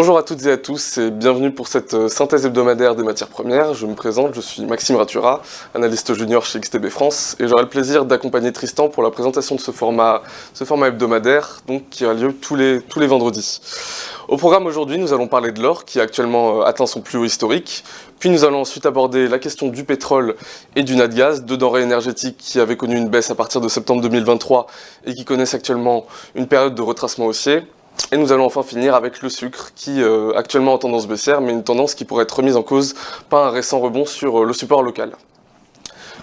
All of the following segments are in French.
Bonjour à toutes et à tous et bienvenue pour cette synthèse hebdomadaire des matières premières. Je me présente, je suis Maxime Ratura, analyste junior chez XTB France et j'aurai le plaisir d'accompagner Tristan pour la présentation de ce format hebdomadaire donc, qui a lieu tous les vendredis. Au programme aujourd'hui, nous allons parler de l'or qui a actuellement atteint son plus haut historique, puis nous allons ensuite aborder la question du pétrole et du nat-gaz, deux denrées énergétiques qui avaient connu une baisse à partir de septembre 2023 et qui connaissent actuellement une période de retracement haussier. Et nous allons enfin finir avec le sucre qui actuellement en tendance baissière, mais une tendance qui pourrait être remise en cause par un récent rebond sur le support local.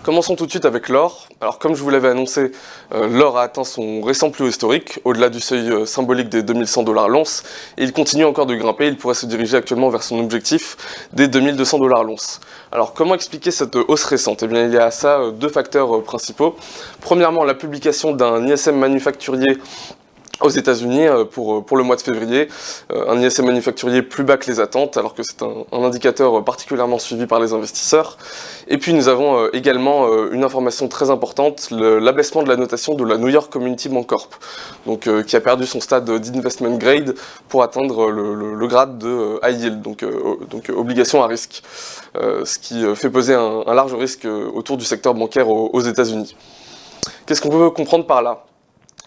Commençons tout de suite avec l'or. Alors comme je vous l'avais annoncé, l'or a atteint son récent plus haut historique, au-delà du seuil symbolique des 2100 $ l'once, et il continue encore de grimper, il pourrait se diriger actuellement vers son objectif des 2200 $ l'once. Alors comment expliquer cette hausse récente? Eh bien il y a à ça deux facteurs principaux. Premièrement, la publication d'un ISM manufacturier aux États-Unis pour le mois de février, un ISM manufacturier plus bas que les attentes, alors que c'est un indicateur particulièrement suivi par les investisseurs. Et puis nous avons également une information très importante, l'abaissement de la notation de la New York Community Bank Corp, donc, qui a perdu son stade d'investment grade pour atteindre le grade de high yield, donc obligation à risque, ce qui fait peser un large risque autour du secteur bancaire aux États-Unis. Qu'est-ce qu'on peut comprendre par là ?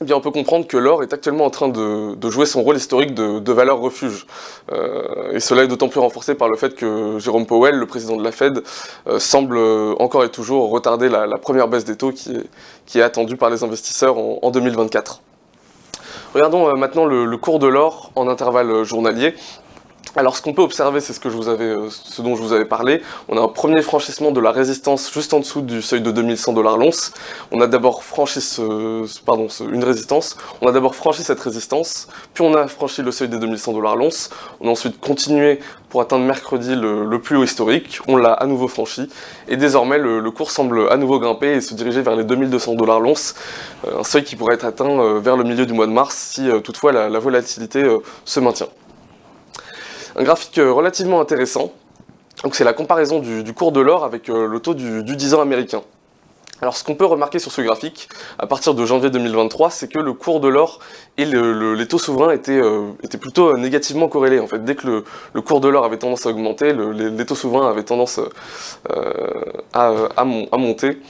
Eh bien, on peut comprendre que l'or est actuellement en train de jouer son rôle historique de valeur refuge. Et cela est d'autant plus renforcé par le fait que Jérôme Powell, le président de la Fed, semble encore et toujours retarder la première baisse des taux qui est attendue par les investisseurs en 2024. Regardons maintenant le cours de l'or en intervalle journalier. Alors ce qu'on peut observer, c'est ce dont je vous avais parlé. On a un premier franchissement de la résistance juste en dessous du seuil de 2100 $ l'once. On a d'abord franchi une résistance. On a d'abord franchi cette résistance, puis on a franchi le seuil des 2100 $ l'once. On a ensuite continué pour atteindre mercredi le plus haut historique. On l'a à nouveau franchi et désormais le cours semble à nouveau grimper et se diriger vers les 2200 $ l'once, un seuil qui pourrait être atteint vers le milieu du mois de mars si toutefois la volatilité se maintient. Un graphique relativement intéressant, c'est la comparaison du cours de l'or avec le taux du 10 ans américain. Alors ce qu'on peut remarquer sur ce graphique, à partir de janvier 2023, c'est que le cours de l'or et les taux souverains étaient plutôt négativement corrélés. En fait, dès que le cours de l'or avait tendance à augmenter, les taux souverains avaient tendance à monter,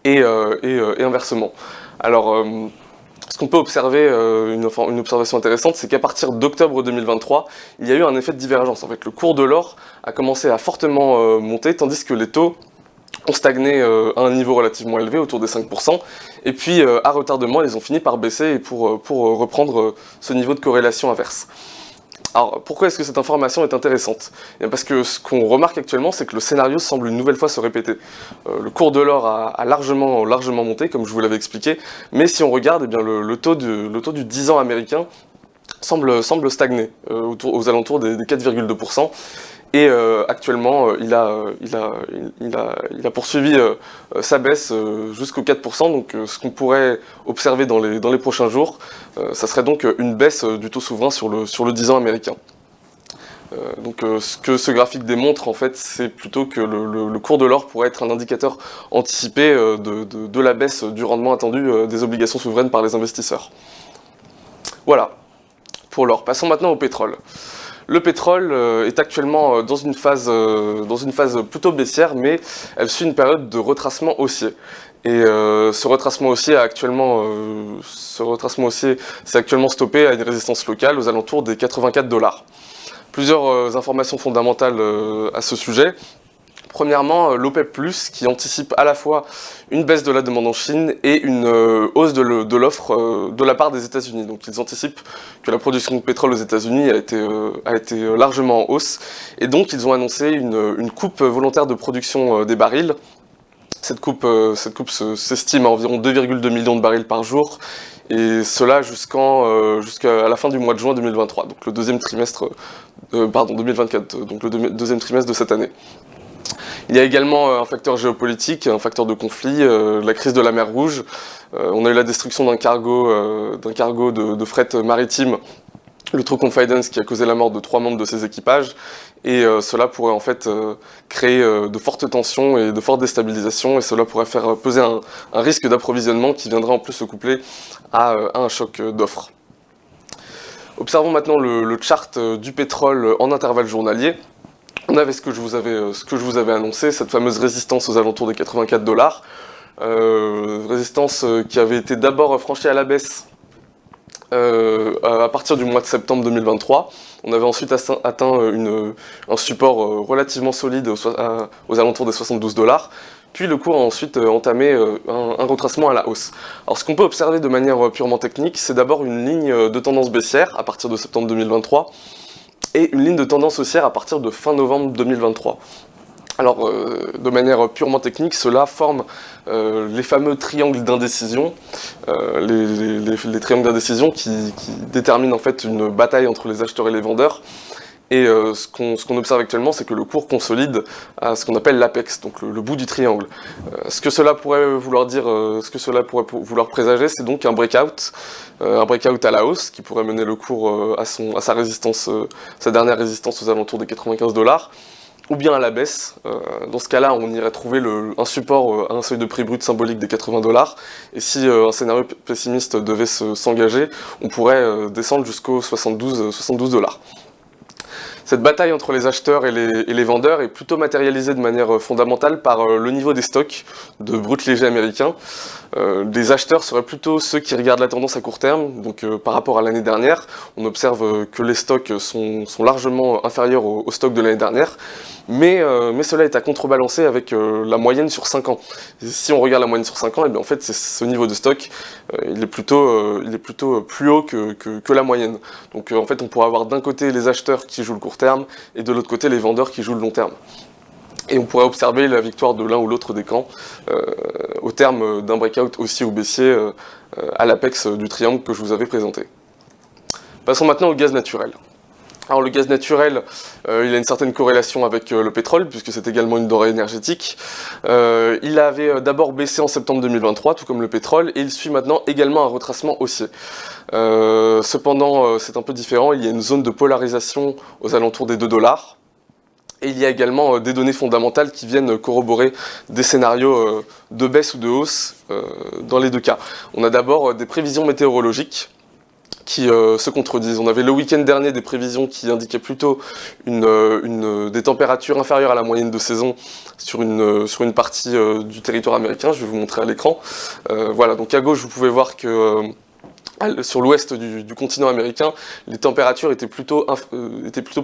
et inversement. Alors, ce qu'on peut observer, une observation intéressante, c'est qu'à partir d'octobre 2023, il y a eu un effet de divergence. En fait, le cours de l'or a commencé à fortement monter, tandis que les taux ont stagné à un niveau relativement élevé, autour des 5%, et puis à retardement, ils ont fini par baisser pour reprendre ce niveau de corrélation inverse. Alors, pourquoi est-ce que cette information est intéressante ? Parce que ce qu'on remarque actuellement, c'est que le scénario semble une nouvelle fois se répéter. Le cours de l'or a largement monté, comme je vous l'avais expliqué, mais si on regarde, eh bien, le taux du 10 ans américain semble stagner, aux alentours des 4,2%. Et actuellement, il a poursuivi sa baisse jusqu'au 4%, donc ce qu'on pourrait observer dans les prochains jours, ça serait donc une baisse du taux souverain sur le 10 ans américain. Ce que ce graphique démontre, en fait, c'est plutôt que le cours de l'or pourrait être un indicateur anticipé de la baisse du rendement attendu des obligations souveraines par les investisseurs. Voilà, pour l'or. Passons maintenant au pétrole. Le pétrole est actuellement dans une phase plutôt baissière, mais elle suit une période de retracement haussier. Et ce retracement haussier s'est actuellement stoppé à une résistance locale aux alentours des 84 $. Plusieurs informations fondamentales à ce sujet. Premièrement, l'OPEP+, qui anticipe à la fois une baisse de la demande en Chine et une hausse de l'offre de la part des États-Unis. Donc ils anticipent que la production de pétrole aux États-Unis a été largement en hausse. Et donc ils ont annoncé une coupe volontaire de production des barils. Cette coupe s'estime à environ 2,2 millions de barils par jour. Et cela jusqu'à la fin du mois de juin 2023, donc le deuxième trimestre, 2024, donc le deuxième trimestre de cette année. Il y a également un facteur géopolitique, un facteur de conflit, la crise de la mer Rouge. On a eu la destruction d'un cargo de fret maritime, le True Confidence, qui a causé la mort de 3 membres de ses équipages. Et cela pourrait en fait créer de fortes tensions et de fortes déstabilisations, et cela pourrait faire peser un risque d'approvisionnement qui viendrait en plus se coupler à un choc d'offres. Observons maintenant le chart du pétrole en intervalle journalier. On avait ce que je vous avais annoncé, cette fameuse résistance aux alentours des 84 $, résistance qui avait été d'abord franchie à la baisse à partir du mois de septembre 2023. On avait ensuite atteint un support relativement solide aux alentours des 72 $. Puis le cours a ensuite entamé un retracement à la hausse. Alors ce qu'on peut observer de manière purement technique, c'est d'abord une ligne de tendance baissière à partir de septembre 2023 et une ligne de tendance haussière à partir de fin novembre 2023. Alors, de manière purement technique, cela forme les fameux triangles d'indécision, les triangles d'indécision qui déterminent en fait une bataille entre les acheteurs et les vendeurs. Et ce qu'on observe actuellement, c'est que le cours consolide à ce qu'on appelle l'apex, donc le bout du triangle. Ce que cela pourrait vouloir dire, ce que cela pourrait vouloir présager, c'est donc un breakout à la hausse, qui pourrait mener le cours à sa résistance, sa dernière résistance aux alentours des 95 $. Ou bien à la baisse. Dans ce cas-là, on irait trouver un support à un seuil de prix brut symbolique des 80 $. Et si un scénario pessimiste devait s'engager, on pourrait descendre jusqu'aux 72 $. Cette bataille entre les acheteurs et les vendeurs est plutôt matérialisée de manière fondamentale par le niveau des stocks de brut léger américains. Les acheteurs seraient plutôt ceux qui regardent la tendance à court terme, donc par rapport à l'année dernière, on observe que les stocks sont largement inférieurs aux stocks de l'année dernière, mais cela est à contrebalancer avec la moyenne sur 5 ans. Et si on regarde la moyenne sur 5 ans, et bien en fait ce niveau de stock, il est plutôt plus haut que la moyenne. Donc en fait on pourrait avoir d'un côté les acheteurs qui jouent le court terme, et de l'autre côté les vendeurs qui jouent le long terme. Et on pourrait observer la victoire de l'un ou l'autre des camps au terme d'un breakout haussier ou baissier à l'apex du triangle que je vous avais présenté. Passons maintenant au gaz naturel. Alors le gaz naturel, il a une certaine corrélation avec le pétrole, puisque c'est également une denrée énergétique. Il avait d'abord baissé en septembre 2023, tout comme le pétrole, et il suit maintenant également un retracement haussier. Cependant, c'est un peu différent, il y a une zone de polarisation aux alentours des 2 $. Et il y a également des données fondamentales qui viennent corroborer des scénarios de baisse ou de hausse dans les deux cas. On a d'abord des prévisions météorologiques qui se contredisent. On avait le week-end dernier des prévisions qui indiquaient plutôt des températures inférieures à la moyenne de saison sur une partie du territoire américain. Je vais vous montrer à l'écran. Voilà, donc à gauche vous pouvez voir que sur l'ouest du continent américain, les températures étaient plutôt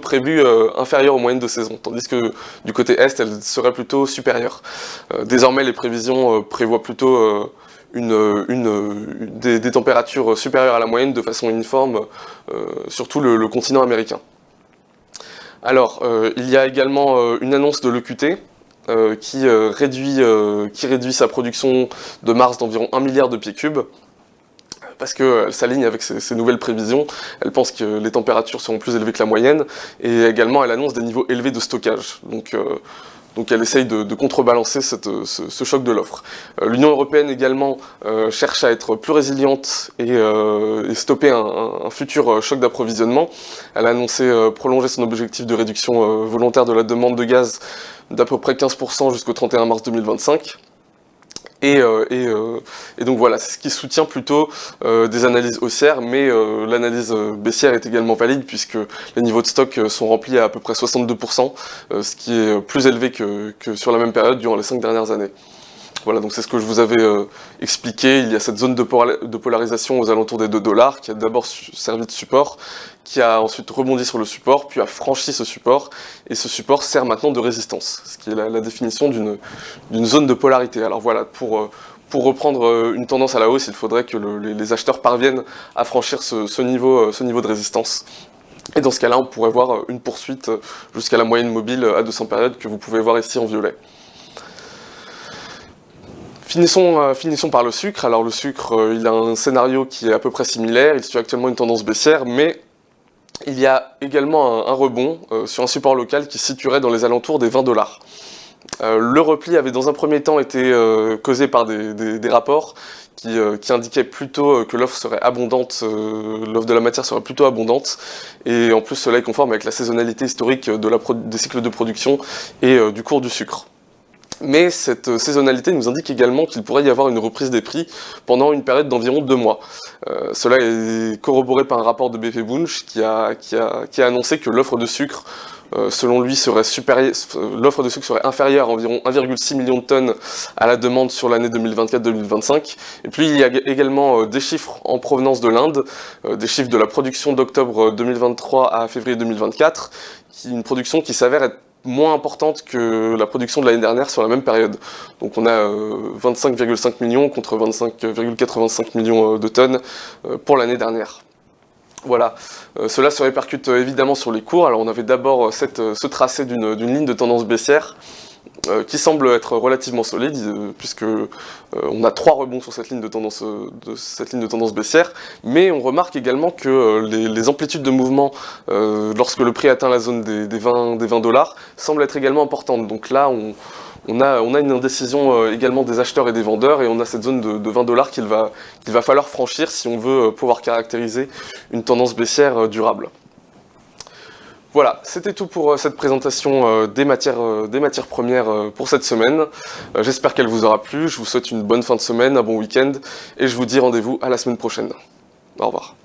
prévues inférieures aux moyennes de saison, tandis que du côté est, elles seraient plutôt supérieures. Désormais, les prévisions prévoient plutôt des températures supérieures à la moyenne de façon uniforme sur tout le continent américain. Alors, il y a également une annonce de l'EQT qui réduit sa production de mars d'environ 1 milliard de pieds cubes, parce qu'elle s'aligne avec ces nouvelles prévisions. Elle pense que les températures seront plus élevées que la moyenne, et également elle annonce des niveaux élevés de stockage. Donc elle essaye de contrebalancer ce choc de l'offre. L'Union européenne également cherche à être plus résiliente et stopper un futur choc d'approvisionnement. Elle a annoncé prolonger son objectif de réduction volontaire de la demande de gaz d'à peu près 15% jusqu'au 31 mars 2025. Et donc voilà, c'est ce qui soutient plutôt des analyses haussières, mais l'analyse baissière est également valide puisque les niveaux de stock sont remplis à peu près 62%, ce qui est plus élevé que sur la même période durant les 5 dernières années. Voilà, donc c'est ce que je vous avais expliqué. Il y a cette zone de polarisation aux alentours des 2 $ qui a d'abord servi de support, qui a ensuite rebondi sur le support, puis a franchi ce support, et ce support sert maintenant de résistance, ce qui est la définition d'une zone de polarité. Alors voilà, pour reprendre une tendance à la hausse, il faudrait que les acheteurs parviennent à franchir ce niveau de résistance. Et dans ce cas-là, on pourrait voir une poursuite jusqu'à la moyenne mobile à 200 périodes que vous pouvez voir ici en violet. Finissons par le sucre. Alors le sucre, il a un scénario qui est à peu près similaire, il suit actuellement une tendance baissière, mais il y a également un rebond sur un support local qui se situerait dans les alentours des 20 $. Le repli avait dans un premier temps été causé par des rapports qui indiquaient plutôt que l'offre serait abondante, l'offre de la matière serait plutôt abondante, et en plus cela est conforme avec la saisonnalité historique des cycles de production et du cours du sucre. Mais cette saisonnalité nous indique également qu'il pourrait y avoir une reprise des prix pendant une période d'environ 2 mois. Cela est corroboré par un rapport de BP Bunch qui a annoncé que l'offre de sucre, selon lui, l'offre de sucre serait inférieure à environ 1,6 million de tonnes à la demande sur l'année 2024-2025. Et puis il y a également des chiffres en provenance de l'Inde, des chiffres de la production d'octobre 2023 à février 2024, une production qui s'avère être moins importante que la production de l'année dernière sur la même période. Donc on a 25,5 millions contre 25,85 millions de tonnes pour l'année dernière. Voilà, cela se répercute évidemment sur les cours. Alors on avait d'abord ce tracé d'une ligne de tendance baissière qui semble être relativement solide, puisque on a 3 rebonds sur cette ligne de tendance baissière, mais on remarque également que les amplitudes de mouvement lorsque le prix atteint la zone des 20 $ semblent être également importantes. Donc là, on a une indécision également des acheteurs et des vendeurs, et on a cette zone de 20 $ qu'il va falloir franchir si on veut pouvoir caractériser une tendance baissière durable. Voilà, c'était tout pour cette présentation des matières premières pour cette semaine. J'espère qu'elle vous aura plu, je vous souhaite une bonne fin de semaine, un bon week-end, et je vous dis rendez-vous à la semaine prochaine. Au revoir.